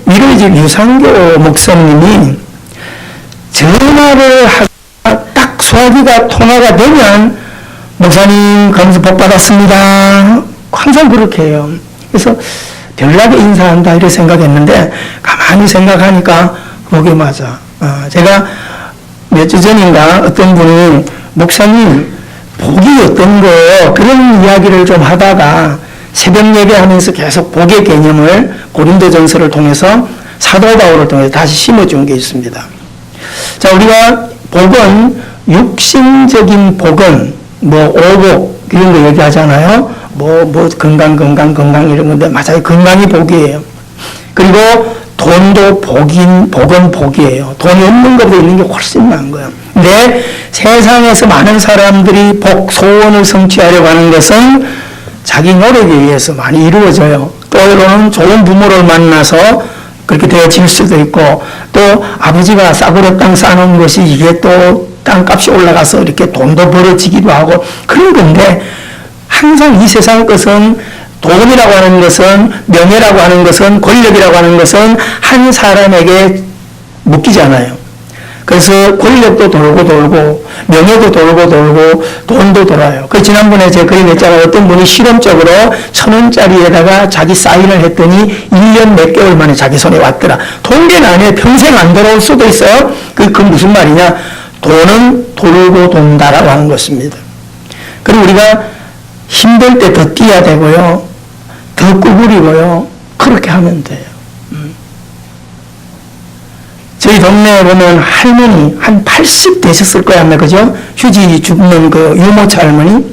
미래집 유상교 목사님이 전화를 하다가 딱 소화기가 통화가 되면 목사님 거기서 복 받았습니다. 항상 그렇게 해요. 그래서 별나게 인사한다 이렇게 생각했는데 가만히 생각하니까 그게 맞아. 제가 몇 주 전인가 어떤 분이 목사님 복이 어떤 거 그런 이야기를 좀 하다가 새벽 예배하면서 계속 복의 개념을 고린도전서를 통해서 사도 바울을 통해서 다시 심어준 게 있습니다. 자, 우리가 복은 육신적인 복은 뭐 오복 이런 거 얘기하잖아요. 뭐 건강 이런 건데 맞아요. 건강이 복이에요. 그리고 돈도 복은 복이에요. 돈이 없는 것보다 있는 게 훨씬 나은 거예요. 근데 세상에서 많은 사람들이 복, 소원을 성취하려고 하는 것은 자기 노력에 의해서 많이 이루어져요. 때로는 좋은 부모를 만나서 그렇게 되어질 수도 있고, 또 아버지가 싸구려 땅 싸놓은 것이 이게 또 땅값이 올라가서 이렇게 돈도 벌어지기도 하고 그런 건데, 항상 이 세상 것은 돈이라고 하는 것은, 명예라고 하는 것은, 권력이라고 하는 것은 한 사람에게 묶이지 않아요. 그래서 권력도 돌고 명예도 돌고 돈도 돌아요. 그 지난번에 제가 그림 했잖아요. 어떤 분이 실험적으로 1,000원짜리에다가 자기 사인을 했더니 1년 몇 개월 만에 자기 손에 왔더라. 통계는 아니에요. 평생 안 돌아올 수도 있어요. 그 무슨 말이냐. 돈은 돌고 돈다라고 하는 것입니다. 그리고 우리가 힘들 때 더 뛰어야 되고요. 더 구부리고요. 그렇게 하면 돼요. 저희 동네에 보면 할머니 한 80 되셨을 거야, 아마, 그죠? 휴지 줍는 그 유모차 할머니.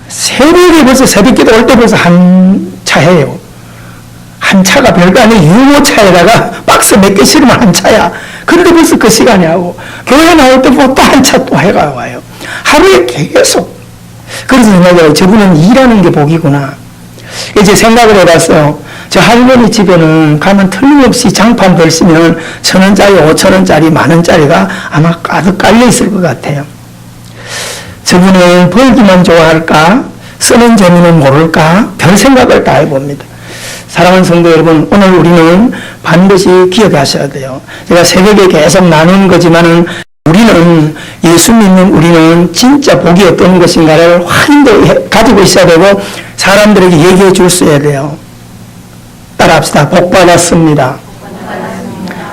새벽에 벌써 새벽기도 올 때 벌써 한 차 해요. 한 차가 별거 아니에요. 유모차에다가 박스 몇 개 실으면 한 차야. 그런데 벌써 그 시간이 하고, 교회 나올 때 또 한 차 또 해가 와요. 하루에 계속. 그래서 생각해요. 저분은 일하는 게 복이구나. 이제 생각을 해봤어요. 저 할머니 집에는 가면 틀림없이 장판 벌시면 1,000원짜리, 5,000원짜리, 만원짜리가 아마 가득 깔려있을 것 같아요. 저분은 벌기만 좋아할까? 쓰는 재미는 모를까? 별 생각을 다 해봅니다. 사랑하는 성도 여러분, 오늘 우리는 반드시 기억하셔야 돼요. 제가 새벽에 계속 나눈 거지만은 우리는, 예수 믿는 우리는 진짜 복이 어떤 것인가를 확인도 가지고 있어야 되고 사람들에게 얘기해 줄 수 있어야 돼요. 따라합시다. 복 받았습니다.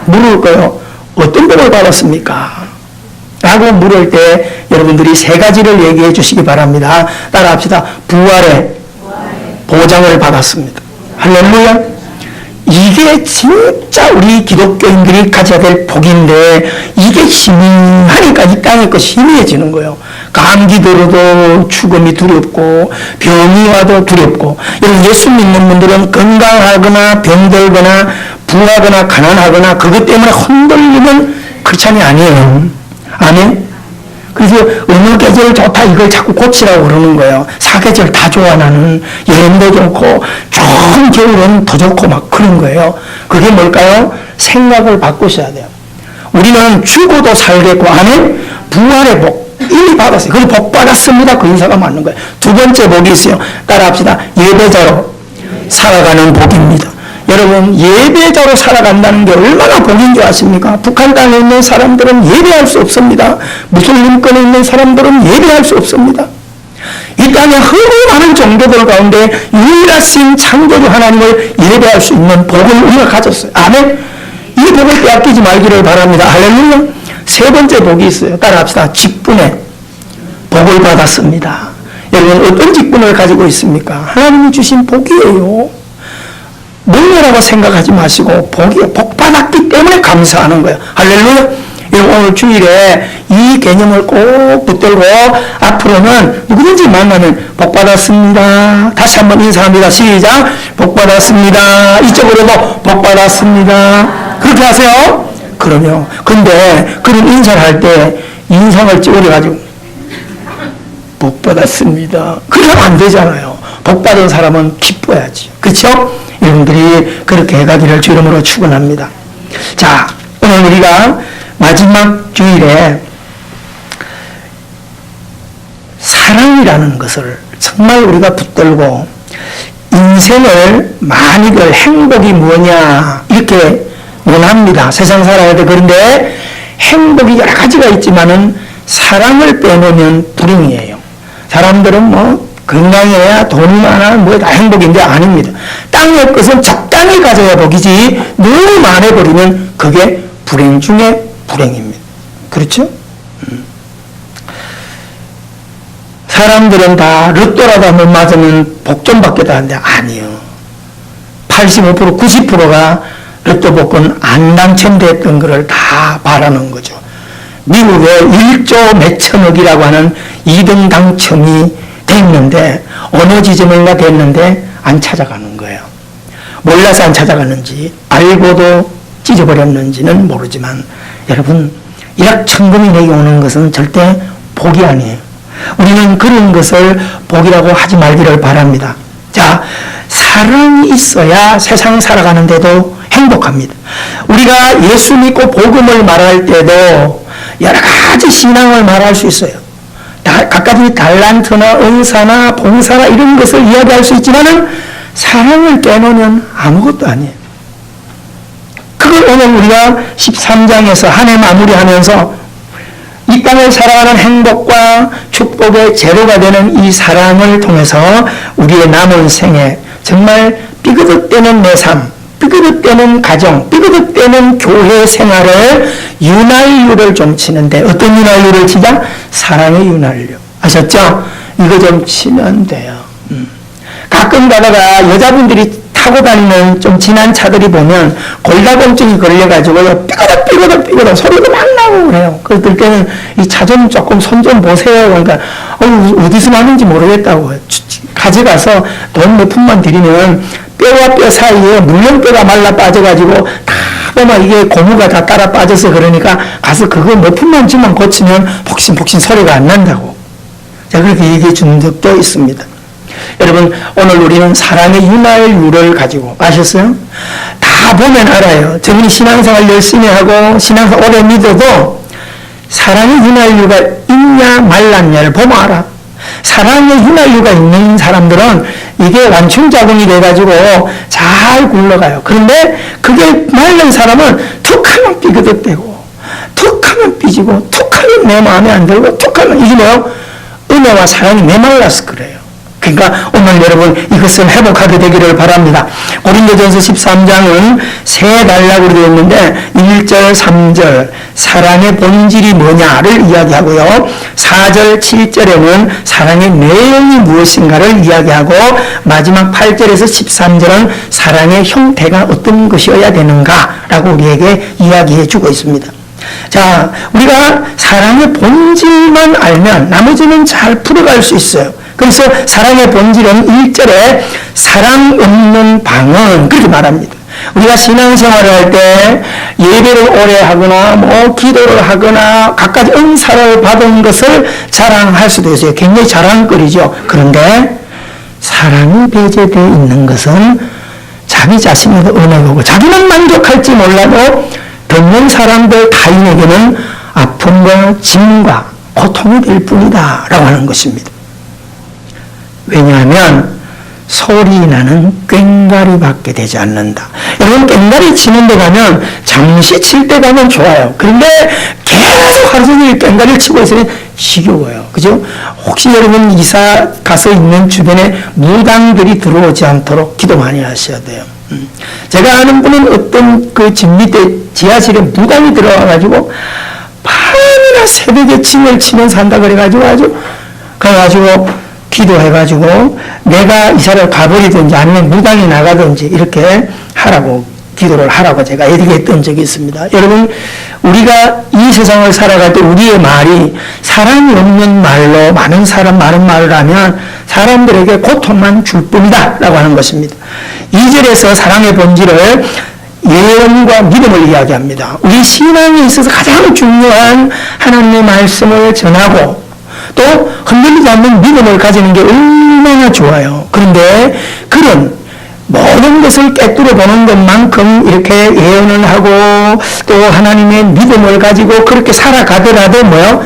물을 거요. 어떤 복을 받았습니까? 라고 물을 때 여러분들이 세 가지를 얘기해 주시기 바랍니다. 따라합시다. 부활의 보장을 받았습니다. 할렐루야. 이게 진짜 우리 기독교인들이 가져야 될 복인데 이게 희미하니까 이 땅의 것이 희미해지는 거예요. 감기 들어도 죽음이 두렵고 병이 와도 두렵고, 여러분 예수 믿는 분들은 건강하거나 병들거나 부하거나 가난하거나 그것 때문에 흔들리는 크리스찬이 아니에요. 아멘? 그래서 어느 계절 좋다 이걸 자꾸 고치라고 그러는 거예요. 사계절 다 좋아 나는. 여름도 좋고 좋은 겨울은 더 좋고 막 그런 거예요. 그게 뭘까요? 생각을 바꾸셔야 돼요. 우리는 죽어도 살겠고 아멘? 부활의 복 이미 받았어요. 그래서 복 받았습니다. 그 인사가 맞는 거예요. 두 번째 복이 있어요. 따라합시다. 예배자로 살아가는 복입니다. 여러분 예배자로 살아간다는 게 얼마나 복인 줄 아십니까? 북한 땅에 있는 사람들은 예배할 수 없습니다. 무슬림권에 있는 사람들은 예배할 수 없습니다. 이 땅에 많은 종교들 가운데 유일하신 창조주 하나님을 예배할 수 있는 복을 우리가 가졌어요. 아멘. 이 복을 빼앗기지 말기를 바랍니다. 할렐루야. 세 번째 복이 있어요. 따라합시다. 직분의 복을 받았습니다. 여러분 어떤 직분을 가지고 있습니까? 하나님이 주신 복이에요. 명예라고 생각하지 마시고 복 받았기 때문에 감사하는 거예요. 할렐루야. 오늘 주일에 이 개념을 꼭 붙들고 앞으로는 누구든지 만나면 복 받았습니다. 다시 한번 인사합니다. 시작. 복 받았습니다. 이쪽으로도 복 받았습니다. 그렇게 하세요. 그러면 근데 그런 인사를 할 때 인상을 찌그려가지고 복 받았습니다. 그러면 안 되잖아요. 복 받은 사람은 기뻐야지. 그렇죠? 여러분들이 그렇게 해가기를 주 이름으로 축원합니다. 자, 오늘 우리가 마지막 주일에 사랑이라는 것을 정말 우리가 붙들고 인생을 많이들 행복이 뭐냐 이렇게 논합니다. 세상 살아갈 때. 그런데 행복이 여러 가지가 있지만은 사랑을 빼놓으면 불행이에요. 사람들은 뭐 건강해야 돈이 많아 뭐 다 행복인데 아닙니다. 땅의 것은 적당히 가져야 복이지 너무 많아버리면 그게 불행 중에 불행입니다. 그렇죠? 사람들은 다 로또라도 한번 맞으면 복 좀 받겠다는데 아니요. 85% 90%가 로또 복권 안 당첨됐던 거를 다 바라는 거죠. 미국에 1조 몇천억이라고 하는 2등 당첨이 됐는데 어느 지점인가 됐는데 안 찾아가는 거예요. 몰라서 안 찾아가는지 알고도 찢어버렸는지는 모르지만 여러분 일확천금이 내게 오는 것은 절대 복이 아니에요. 우리는 그런 것을 복이라고 하지 말기를 바랍니다. 자, 사랑이 있어야 세상 살아가는데도 행복합니다. 우리가 예수 믿고 복음을 말할 때도 여러 가지 신앙을 말할 수 있어요. 각가지 달란트나 은사나 봉사나 이런 것을 이야기할 수 있지만은 사랑을 빼놓으면 아무것도 아니에요. 그걸 오늘 우리가 13장에서 한 해 마무리하면서 이 땅을 살아가는 행복과 축복의 재료가 되는 이 사랑을 통해서 우리의 남은 생에 정말 삐그덕대는 내 삶, 삐그덕대는 가정, 삐그덕대는 교회 생활을 윤활유를 좀 치는데 어떤 윤활유를 치자? 사랑의 윤활유. 아셨죠? 이거 좀 치면 돼요. 가끔 가다가 여자분들이 타고 다니는 좀 진한 차들이 보면 골다공증이 걸려가지고 삐그덕 소리가 막 나고 그래요. 그럴 때는 이 차 좀 조금 손 좀 보세요. 그러니까 어디서 나는지 모르겠다고 가져가서 돈 몇 푼만 드리면 뼈와 뼈 사이에 물렁뼈가 말라 빠져가지고 다 보면 이게 고무가 다 따라 빠져서 그러니까 가서 그거 몇 푼만 주면 고치면 폭신폭신 소리가 안 난다고. 제가 그렇게 얘기해 준 적도 있습니다. 여러분 오늘 우리는 사랑의 윤활유를 가지고 아셨어요? 다 보면 알아요. 저분이 신앙생활 열심히 하고 신앙생활 오래 믿어도 사랑의 윤활유가 있냐 말랐냐를 보면 알아. 사랑의 윤활유가 있는 사람들은 이게 완충작용이 돼가지고 잘 굴러가요. 그런데 그게 말른 사람은 툭하면 삐그덕대고 툭하면 삐지고 툭하면 내 마음에 안 들고 툭하면 이게 뭐요? 은혜와 사랑이 메말라서 그래요. 그러니까 오늘 여러분 이것을 회복하게 되기를 바랍니다. 고린도전서 13장은 세 단락으로 되어 있는데 1절, 3절 사랑의 본질이 뭐냐를 이야기하고요. 4절, 7절에는 사랑의 내용이 무엇인가를 이야기하고 마지막 8절에서 13절은 사랑의 형태가 어떤 것이어야 되는가라고 우리에게 이야기해 주고 있습니다. 자, 우리가 사랑의 본질만 알면 나머지는 잘 풀어갈 수 있어요. 그래서 사랑의 본질은 1절에 사랑 없는 방은 그렇게 말합니다. 우리가 신앙생활을 할 때 예배를 오래 하거나 뭐 기도를 하거나 각가지 은사를 받은 것을 자랑할 수도 있어요. 굉장히 자랑거리죠. 그런데 사랑이 배제되어 있는 것은 자기 자신에도 은혜가 오고 자기는 만족할지 몰라도 듣는 사람들 타인에게는 아픔과 짐과 고통이 될 뿐이다 라고 하는 것입니다. 왜냐하면 소리 나는 꽹과리밖에 되지 않는다. 여러분 꽹과리 치는 데 가면 잠시 칠 때 가면 좋아요. 그런데 계속 하루 종일 꽹과리를 치고 있으면 지겨워요. 그죠? 혹시 여러분 이사 가서 있는 주변에 무당들이 들어오지 않도록 기도 많이 하셔야 돼요. 제가 아는 분은 어떤 그 집 밑에 지하실에 무당이 들어와가지고 밤이나 새벽에 칭을 치면 산다 그래가지고 그래가지고 기도해가지고 내가 이사를 가버리든지 아니면 무당이 나가든지 이렇게 하라고 기도를 하라고 제가 얘기했던 적이 있습니다. 여러분 우리가 이 세상을 살아갈 때 우리의 말이 사랑이 없는 말로 많은 말을 하면 사람들에게 고통만 줄 뿐이다 라고 하는 것입니다. 2절에서 사랑의 본질을 예언과 믿음을 이야기합니다. 우리 신앙에 있어서 가장 중요한 하나님의 말씀을 전하고 또 흔들리지 않는 믿음을 가지는 게 얼마나 좋아요. 그런데 그런 모든 것을 꿰뚫어 보는 것만큼 이렇게 예언을 하고 또 하나님의 믿음을 가지고 그렇게 살아가더라도 뭐요?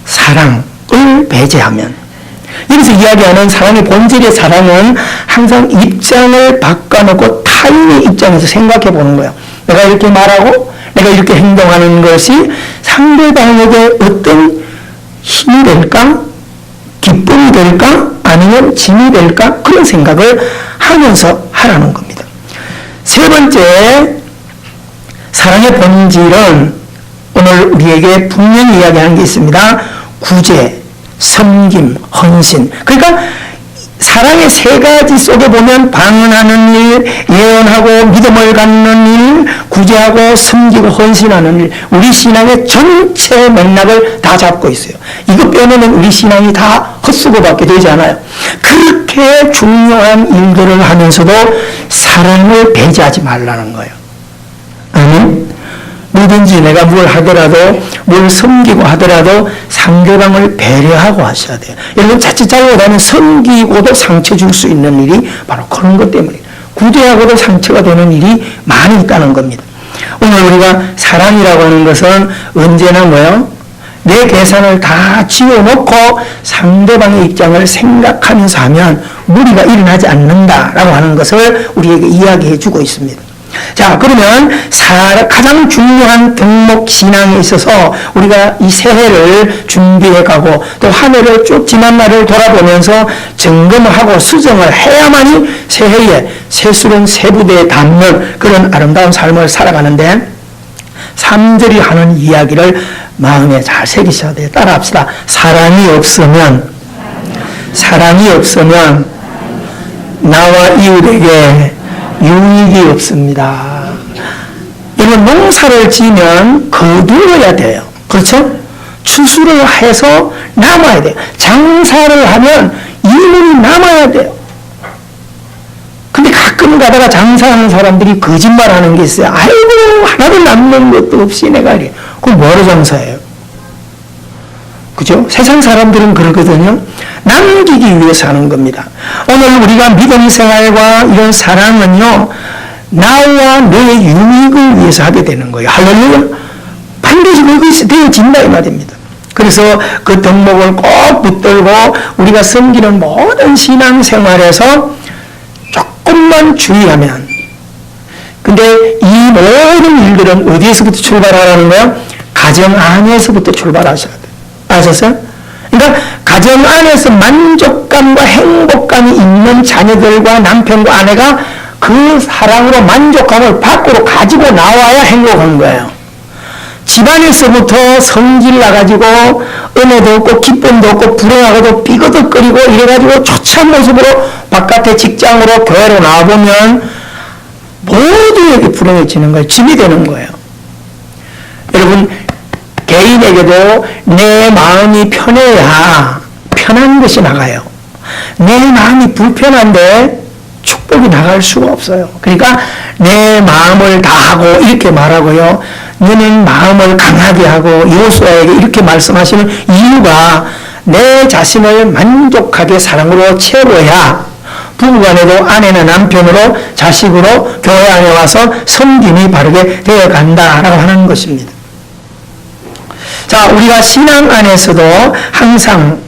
사랑을 배제하면 여기서 이야기하는 사랑의 본질의 사랑은 항상 입장을 바꿔놓고 타인의 입장에서 생각해 보는 거예요. 내가 이렇게 말하고 내가 이렇게 행동하는 것이 상대방에게 어떤 힘이 될까? 기쁨이 될까? 아니면 짐이 될까? 그런 생각을 하면서 하라는 겁니다. 세 번째, 사랑의 본질은 오늘 우리에게 분명히 이야기하는 게 있습니다. 구제, 섬김, 헌신. 그러니까 사랑의 세 가지 속에 보면 방언하는 일, 예언하고 믿음을 갖는 일, 구제하고 섬기고 헌신하는 일, 우리 신앙의 전체 맥락을 다 잡고 있어요. 이거 빼놓으면 우리 신앙이 다 헛수고밖에 되지 않아요. 그렇게 중요한 일들을 하면서도 사랑을 배제하지 말라는 거예요. 아멘. 뭐든지 내가 뭘 하더라도 뭘 섬기고 하더라도 상대방을 배려하고 하셔야 돼요. 여러분 자칫 잘못하면 섬기고도 상처 줄 수 있는 일이 바로 그런 것 때문에 구제하고도 상처가 되는 일이 많이 있다는 겁니다. 오늘 우리가 사랑이라고 하는 것은 언제나 뭐요? 내 계산을 다 지워놓고 상대방의 입장을 생각하면서 하면 무리가 일어나지 않는다라고 하는 것을 우리에게 이야기해 주고 있습니다. 자, 그러면 가장 중요한 덕목 신앙에 있어서 우리가 이 새해를 준비해 가고 또 한 해를 쭉 지난 날을 돌아보면서 점검하고 수정을 해야만이 새해에 새술은 새부대에 담는 그런 아름다운 삶을 살아가는데 3절이 하는 이야기를 마음에 잘 새기셔야 돼요. 따라합시다. 사랑이 없으면 나와 이웃에게 유익이 없습니다. 여러분 농사를 지면 거두어야 돼요. 그렇죠? 추수를 해서 남아야 돼요. 장사를 하면 이문이 남아야 돼요. 근데 가끔 가다가 장사하는 사람들이 거짓말하는 게 있어요. 아이고 하나도 남는 것도 없이 내가 이래. 그럼 뭐로 장사해요? 그죠? 세상 사람들은 그러거든요. 남기기 위해서 하는 겁니다. 오늘 우리가 믿음 생활과 이런 사랑은요, 나와 너의 유익을 위해서 하게 되는 거예요. 할렐루야. 반드시 그것이 되어진다 이 말입니다. 그래서 그 덕목을 꼭 붙들고 우리가 섬기는 모든 신앙생활에서 조금만 주의하면, 근데 이 모든 일들은 어디에서부터 출발하라는 거예요? 가정 안에서부터 출발하셔야 돼요. 아셨어요? 그러니까 가정 안에서 만족감과 행복감이 있는 자녀들과 남편과 아내가 그 사랑으로 만족감을 밖으로 가지고 나와야 행복한 거예요. 집안에서부터 성질 나가지고 은혜도 없고 기쁨도 없고 불행하고도 삐거덕거리고 이래가지고 초췌한 모습으로 바깥에 직장으로 교회로 나와보면 모두에게 불행해지는 거예요. 짐이 되는 거예요. 여러분 개인에게도 내 마음이 편해야 편한 것이 나가요. 내 마음이 불편한데 축복이 나갈 수가 없어요. 그러니까 내 마음을 다하고 이렇게 말하고요. 너는 마음을 강하게 하고 여호수아에게 이렇게 말씀하시는 이유가 내 자신을 만족하게 사랑으로 채워야 부부간에도 아내나 남편으로 자식으로 교회 안에 와서 섬김이 바르게 되어간다라고 하는 것입니다. 자, 우리가 신앙 안에서도 항상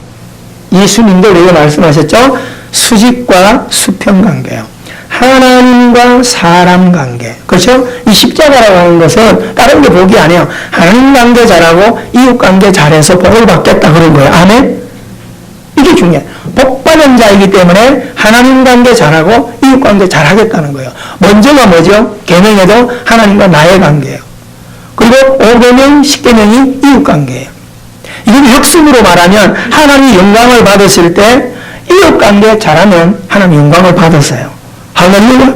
예수님도 우리가 말씀하셨죠? 수직과 수평 관계요. 하나님과 사람 관계. 그렇죠? 이 십자가라고 하는 것은 다른 게 복이 아니에요. 하나님 관계 잘하고 이웃 관계 잘해서 복을 받겠다 그런 거예요. 아멘? 이게 중요해요. 복 받은 자이기 때문에 하나님 관계 잘하고 이웃 관계 잘하겠다는 거예요. 먼저가 뭐죠? 계명에도 하나님과 나의 관계예요. 그리고 5계명, 10계명이 이웃 관계예요. 이건 역순으로 말하면 하나님이 영광을 받으실 때 이웃 관계 잘하면 하나님 영광을 받으세요. 할렐루야.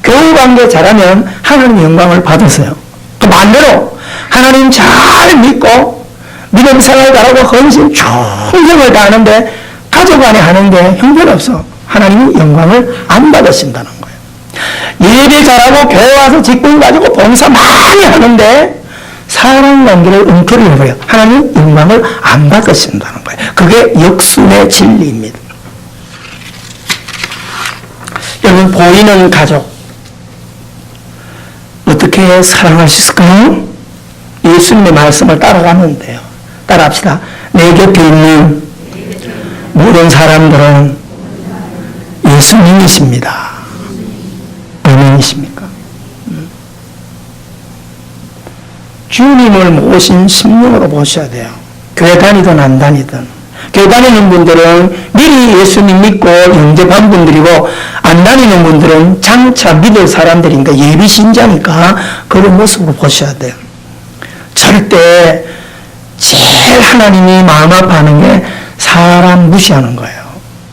교우 관계 잘하면 하나님 영광을 받으세요. 또 반대로 하나님 잘 믿고 믿음 생활 잘하고 헌신 충성을 다하는데 가족 안에 하는데 형편없어. 하나님이 영광을 안 받으신다는 거예요. 예배 잘하고 교회 와서 직분 가지고 봉사 많이 하는데 사람 관계를 엉터리해버려요. 하나님 영광을 안 받으신다는 거예요. 그게 역순의 진리입니다. 여러분 보이는 가족 어떻게 사랑할 수 있을까요? 예수님의 말씀을 따라가면 돼요. 따라합시다. 내 곁에 있는 모든 사람들은 예수님이십니다. 아멘이십니까? 주님을 모신 심령으로 보셔야 돼요. 교회 다니든 안 다니든. 교회 다니는 분들은 미리 예수님 믿고 영접한 분들이고, 안 다니는 분들은 장차 믿을 사람들이니까, 예비신자니까 그런 모습으로 보셔야 돼요. 절대 제일 하나님이 마음 아파하는 게 사람 무시하는 거예요.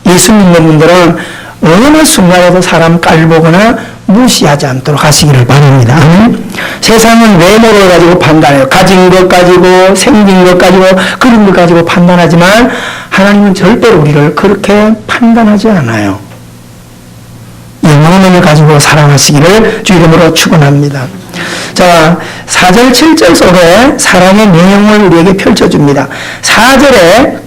예수 믿는 분들은 어느 순간에도 사람 깔보거나 무시하지 않도록 하시기를 바랍니다. 세상은 외모를 가지고 판단해요. 가진 것 가지고, 생긴 것 가지고, 그런 것 가지고 판단하지만 하나님은 절대로 우리를 그렇게 판단하지 않아요. 영혼을 가지고 사랑하시기를 주 이름으로 축원합니다. 자, 4절 7절 속에 사랑의 내용을 우리에게 펼쳐줍니다. 4절에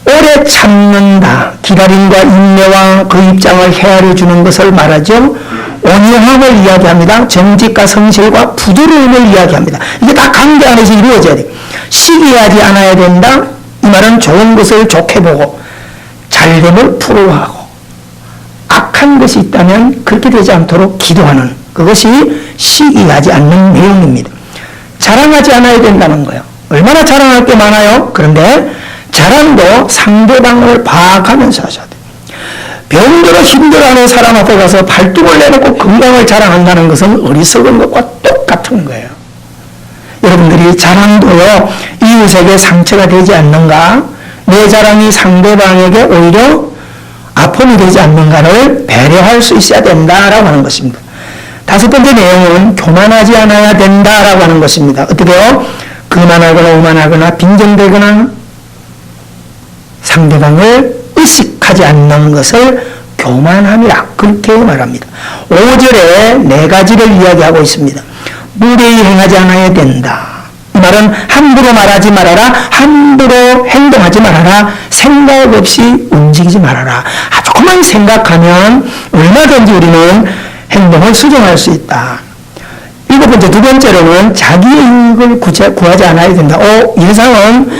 오래 참는다, 기다림과 인내와 그 입장을 헤아려 주는 것을 말하죠. 온유함을 이야기합니다. 정직과 성실과 부드러움을 이야기합니다. 이게 다 관계 안에서 이루어져야 돼요. 시기하지 않아야 된다. 이 말은 좋은 것을 좋게 보고 잘됨을 부러워하고 악한 것이 있다면 그렇게 되지 않도록 기도하는, 그것이 시기하지 않는 내용입니다. 자랑하지 않아야 된다는 거예요. 얼마나 자랑할 게 많아요. 그런데 자랑도 상대방을 봐가면서 하셔야 돼요. 병들어 힘들어하는 사람 앞에 가서 발등을 내놓고 건강을 자랑한다는 것은 어리석은 것과 똑같은 거예요. 여러분들이 자랑도요, 이웃에게 상처가 되지 않는가, 내 자랑이 상대방에게 오히려 아픔이 되지 않는가를 배려할 수 있어야 된다라고 하는 것입니다. 5번째 내용은 교만하지 않아야 된다라고 하는 것입니다. 어떻게요? 거만하거나 오만하거나 빈정대거나 상대방을 의식하지 않는 것을 교만함이라 그렇게 말합니다. 5절에 4가지를 이야기하고 있습니다. 무례히 행하지 않아야 된다. 이 말은 함부로 말하지 말아라, 함부로 행동하지 말아라, 생각 없이 움직이지 말아라. 조금만 생각하면 얼마든지 우리는 행동을 수정할 수 있다. 7번째, 2번째로는 자기의 이익을 구하지 않아야 된다. 인상은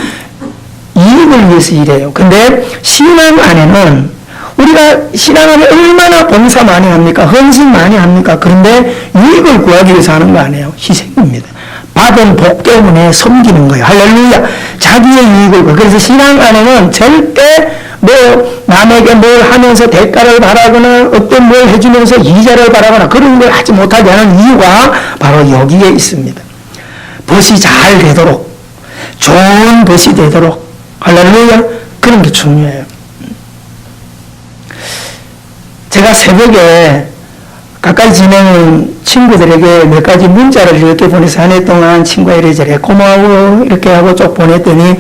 이익을 위해서 일해요. 근데 신앙 안에는 우리가 신앙 안에 얼마나 봉사 많이 합니까? 헌신 많이 합니까? 그런데 이익을 구하기 위해서 하는 거 아니에요. 희생입니다. 받은 복 때문에 섬기는 거예요. 할렐루야. 자기의 이익을. 그래서 신앙 안에는 절대 남에게 뭘 하면서 대가를 바라거나 어떤 뭘 해주면서 이자를 바라거나 그런 걸 하지 못하게 하는 이유가 바로 여기에 있습니다. 벗이 잘 되도록, 좋은 벗이 되도록, 할렐루야, 그런 게 중요해요. 제가 새벽에 가까이 지내는 친구들에게 몇 가지 문자를 이렇게 보내서 한 해 동안 친구가 이래저래 고마워 이렇게 하고 쭉 보냈더니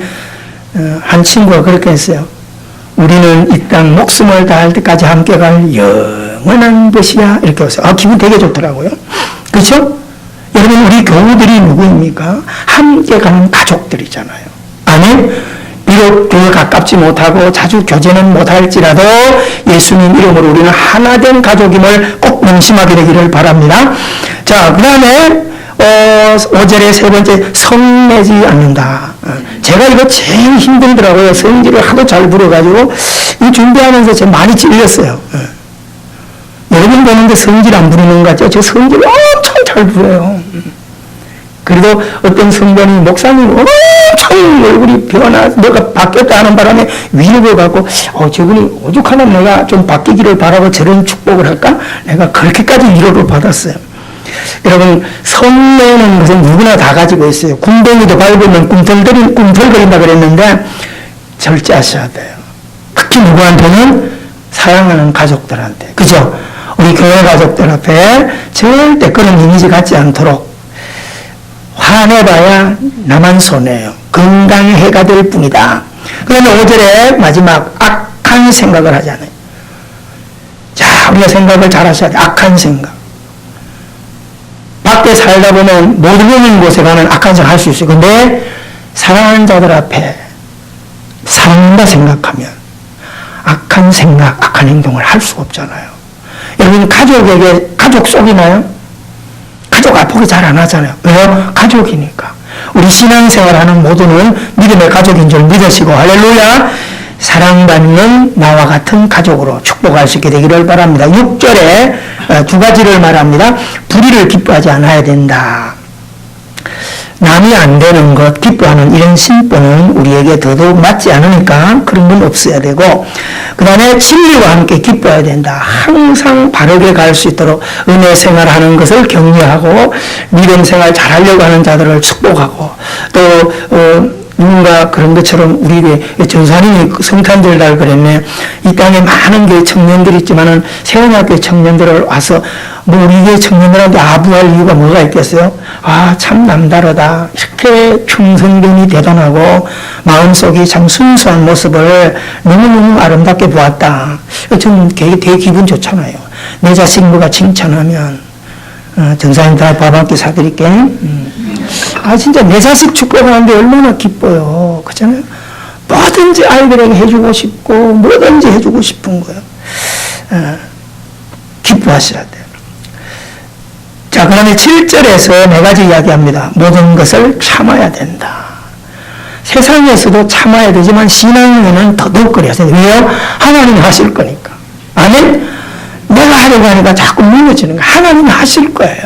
한 친구가 그렇게 했어요. 우리는 이 땅 목숨을 다할 때까지 함께 갈 영원한 것이야. 이렇게 했어요. 기분 되게 좋더라고요. 그렇죠? 여러분, 우리 교우들이 누구입니까? 함께 가는 가족들이잖아요. 아멘? 비록 교회 가깝지 못하고 자주 교제는 못할지라도 예수님 이름으로 우리는 하나된 가족임을 꼭 명심하게 되기를 바랍니다. 자, 그 다음에 5절의 3번째, 성내지 않는다. 제가 이거 제일 힘들더라고요. 성질을 하도 잘 부려가지고 이 준비하면서 제가 많이 찔렸어요. 여러분 보는데 성질 안 부리는 것 같죠? 저 성질 엄청 잘 부려요. 그래도 어떤 성도이 목사님 엄청 얼굴이 뭐가 바뀌었다 하는 바람에 위로를 받고 저분이 오죽하면 내가 좀 바뀌기를 바라고 저런 축복을 할까? 내가 그렇게까지 위로를 받았어요. 여러분, 성내는 것은 누구나 다 가지고 있어요. 궁뎅이도 밟으면 꿈틀거린다 그랬는데 절제하셔야 돼요. 특히 누구한테는? 사랑하는 가족들한테. 그죠? 우리 교회 가족들 앞에 절대 그런 이미지 갖지 않도록. 화내봐야 나만 손해요. 건강에 해가 될 뿐이다. 그러면 5절에 마지막 악한 생각을 하지 않아요. 자, 우리가 생각을 잘 하셔야 돼요. 악한 생각. 밖에 살다 보면 모르는 곳에 가는 악한 생각 할 수 있어요. 근데 사랑하는 자들 앞에 사랑한다 생각하면 악한 생각, 악한 행동을 할 수가 없잖아요. 여러분, 가족에게 가족 속이나요? 가족 앞보기 잘 안 하잖아요. 왜요? 가족이니까. 우리 신앙생활하는 모두는 믿음의 가족인 줄 믿으시고, 할렐루야. 사랑받는 나와 같은 가족으로 축복할 수 있게 되기를 바랍니다. 6절에 두 가지를 말합니다. 불의를 기뻐하지 않아야 된다. 남이 안 되는 것 기뻐하는 이런 신분은 우리에게 더더욱 맞지 않으니까 그런 건 없어야 되고, 그 다음에 진리와 함께 기뻐해야 된다. 항상 바르게 갈 수 있도록 은혜 생활하는 것을 격려하고 믿음 생활 잘하려고 하는 자들을 축복하고, 또 누군가 그런 것처럼 우리에게 전사님이 성탄절 날 그랬네. 이 땅에 많은 교회 청년들이 있지만은 세원학교 청년들을 와서 뭐 우리 교회 청년들한테 아부할 이유가 뭐가 있겠어요? 아, 참 남다르다. 이렇게 충성됨이 대단하고 마음속이 참 순수한 모습을 너무너무 아름답게 보았다. 저는 되게 기분 좋잖아요. 내 자식 뭐가 칭찬하면 전사님 다 밥 한 끼 사드릴게. 아, 진짜 내 자식 축복하는데 얼마나 기뻐요. 그렇잖아요? 뭐든지 아이들에게 해주고 싶고, 뭐든지 해주고 싶은 거예요. 기뻐하셔야 돼요. 자, 그 다음에 7절에서 네 가지 이야기합니다. 모든 것을 참아야 된다. 세상에서도 참아야 되지만 신앙에는 더더욱 그래야 돼요. 왜요? 하나님이 하실 거니까. 아멘? 내가 하려고 하니까 자꾸 무너지는 거예요. 하나님이 하실 거예요.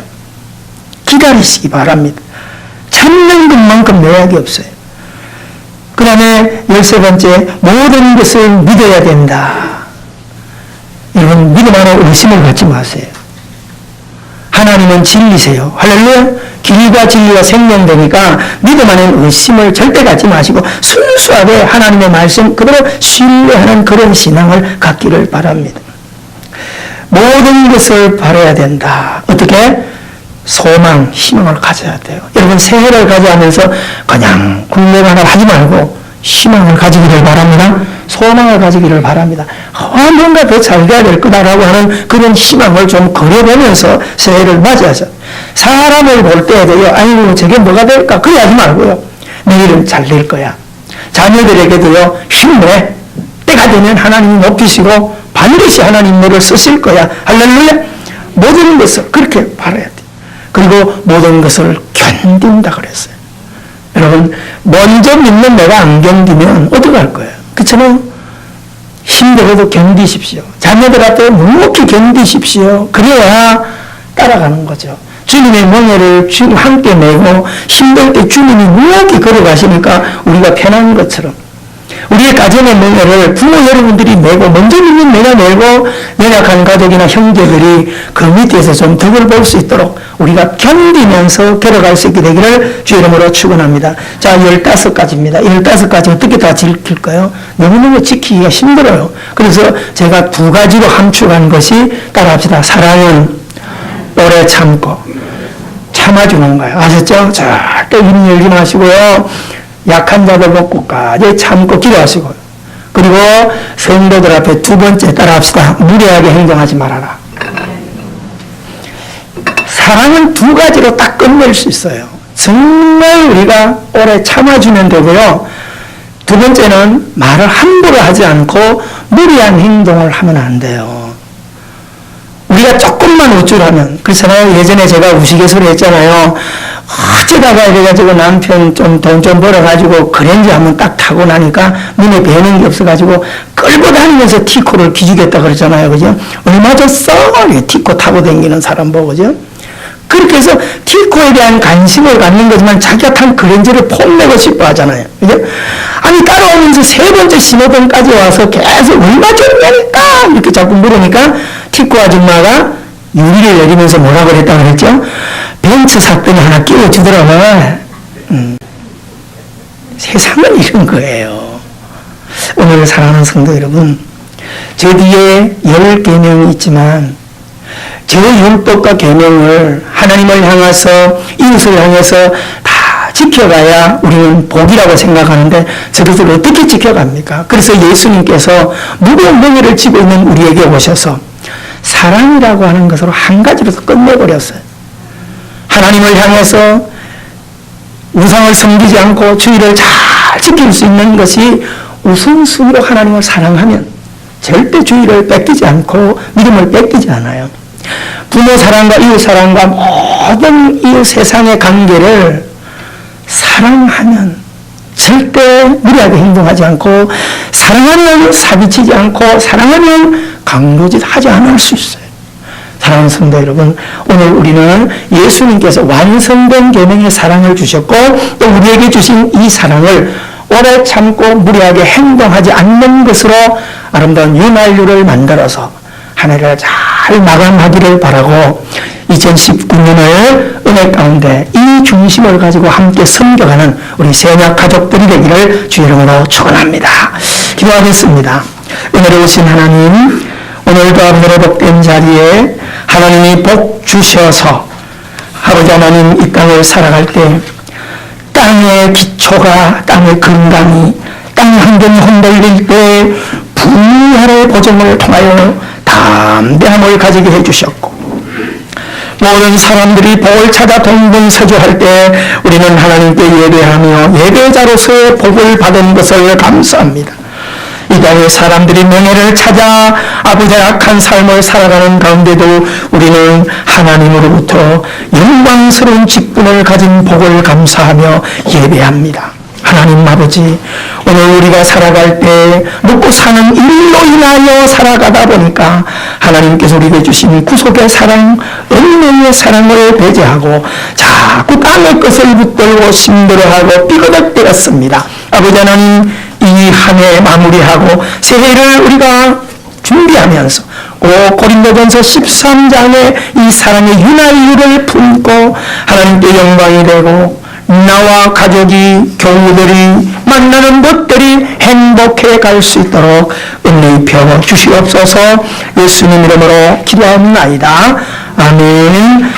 기다리시기 바랍니다. 참는 것만큼 매약이 없어요. 그 다음에 13번째, 모든 것을 믿어야 된다. 여러분, 믿음 안에 의심을 갖지 마세요. 하나님은 진리세요. 할렐루야. 길과 진리가 생명되니까 믿음 안에 의심을 절대 갖지 마시고 순수하게 하나님의 말씀 그대로 신뢰하는 그런 신앙을 갖기를 바랍니다. 모든 것을 바라야 된다. 어떻게? 소망, 희망을 가져야 돼요. 여러분, 새해를 가져가면서 그냥 굴레가나 하지 말고 희망을 가지기를 바랍니다. 소망을 가지기를 바랍니다. 뭔가 더 잘 돼야 될 거다라고 하는 그런 희망을 좀 그려보면서 새해를 맞이하죠. 사람을 볼 때에도요, 아이고, 저게 뭐가 될까? 그래 하지 말고요. 내일은 잘 될 거야. 자녀들에게도요, 힘내. 때가 되면 하나님이 높이시고 반드시 하나님 너를 쓰실 거야. 할렐루야. 모든 것을 그렇게 바라야 돼. 그리고 모든 것을 견딘다 그랬어요. 여러분, 먼저 믿는 내가 안 견디면 어떡할 거예요? 그렇잖아요? 힘들어도 견디십시오. 자녀들한테 묵묵히 견디십시오. 그래야 따라가는 거죠. 주님의 멍에를 주님 함께 메고 힘들 때 주님이 묵묵히 걸어가시니까 우리가 편한 것처럼 우리의 가정의 멍에를 부모 여러분들이 메고 먼저 믿는 내가 메고 연약한 가족이나 형제들이 그 밑에서 좀 덕을 볼 수 있도록 우리가 견디면서 걸어갈 수 있게 되기를 주 이름으로 축원합니다. 자, 15가지입니다. 15가지 어떻게 다 지킬까요? 너무너무 지키기가 힘들어요. 그래서 제가 2가지로 함축한 것이 따라합시다. 사랑은 오래 참고 참아주는 거예요. 아셨죠? 절대 입 열지 마시고요. 약한 자들 복구까지 참고 기도하시고요. 그리고 성도들 앞에 2번째 따라합시다. 무례하게 행동하지 말아라. 사랑은 2가지로 딱 끝낼 수 있어요. 정말 우리가 오래 참아주면 되고요. 2번째는 말을 함부로 하지 않고 무리한 행동을 하면 안 돼요. 우리가 조금만 우쭐하면, 그렇잖아요. 예전에 제가 우스갯소리 했잖아요. 어쩌다가 이래가지고 남편 좀 돈 좀 벌어가지고 그랜저 한번 딱 타고 나니까 눈에 뵈는 게 없어가지고 끌고 다니면서 티코를 기주겠다 그러잖아요. 그죠? 얼마 줬어? 티코 타고 다니는 사람 보고, 그죠? 그렇게 해서 티코에 대한 관심을 갖는 거지만 자기가 탄 그랜저를 폼내고 싶어 하잖아요. 그죠? 아니, 따라오면서 3번째 신호등까지 와서 계속 얼마 줬냐니까 이렇게 자꾸 물으니까 티코 아줌마가 유리를 내리면서 뭐라 그랬다고 그랬죠? 벤츠 샀더니 하나 끼워주더라고요. 세상은 이런 거예요. 오늘 사랑하는 성도 여러분, 저 뒤에 10계명이 있지만 저 율법과 계명을 하나님을 향해서 이웃을 향해서 다 지켜가야 우리는 복이라고 생각하는데 저것을 어떻게 지켜갑니까? 그래서 예수님께서 무거운 멍에를 지고 있는 우리에게 오셔서 사랑이라고 하는 것으로 한 가지로서 끝내버렸어요. 하나님을 향해서 우상을 섬기지 않고 주의를 잘 지킬 수 있는 것이 우선순위로 하나님을 사랑하면 절대 주의를 뺏기지 않고 믿음을 뺏기지 않아요. 부모 사랑과 이웃 사랑과 모든 이 세상의 관계를 사랑하면 절대 무리하게 행동하지 않고, 사랑하면 사기치지 않고, 사랑하면 강도짓 하지 않을 수 있어요. 사랑하는 성도 여러분, 오늘 우리는 예수님께서 완성된 계명의 사랑을 주셨고, 또 우리에게 주신 이 사랑을 오래 참고 무리하게 행동하지 않는 것으로 아름다운 윤활유를 만들어서 한 해를 잘 마감하기를 바라고, 2019년을 은혜 가운데 이 중심을 가지고 함께 섬겨가는 우리 세냐 가족들이 되기를 주 이름으로 축원합니다. 기도하겠습니다. 은혜로우신 하나님, 오늘도 아버지의 복된 자리에 하나님이 복 주셔서 아버지 하나님 이 땅을 살아갈 때 땅의 기초가, 땅의 건강이, 땅 환경이 흔들릴 때 부활의 보증을 통하여 담대함을 가지게 해주셨고, 모든 사람들이 복을 찾아 동분서주할 때 우리는 하나님께 예배하며 예배자로서의 복을 받은 것을 감사합니다. 이 땅의 사람들이 명예를 찾아 아버지의 악한 삶을 살아가는 가운데도 우리는 하나님으로부터 영광스러운 직분을 가진 복을 감사하며 예배합니다. 하나님 아버지, 오늘 우리가 살아갈 때 먹고 사는 일로 인하여 살아가다 보니까 하나님께서 우리에게 주신 구속의 사랑, 은혜의 사랑을 배제하고 자꾸 땅의 것을 붙들고 힘들어하고 삐그덕대었습니다. 아버지 하나님, 이 한 해 마무리하고 새해를 우리가 준비하면서 고린도전서 13장의 이 사랑의 윤활유를 품고 하나님께 영광이 되고 나와 가족이, 교우들이, 만나는 것들이 행복해 갈 수 있도록 은혜 입혀 주시옵소서. 예수님 이름으로 기도합니다. 아멘.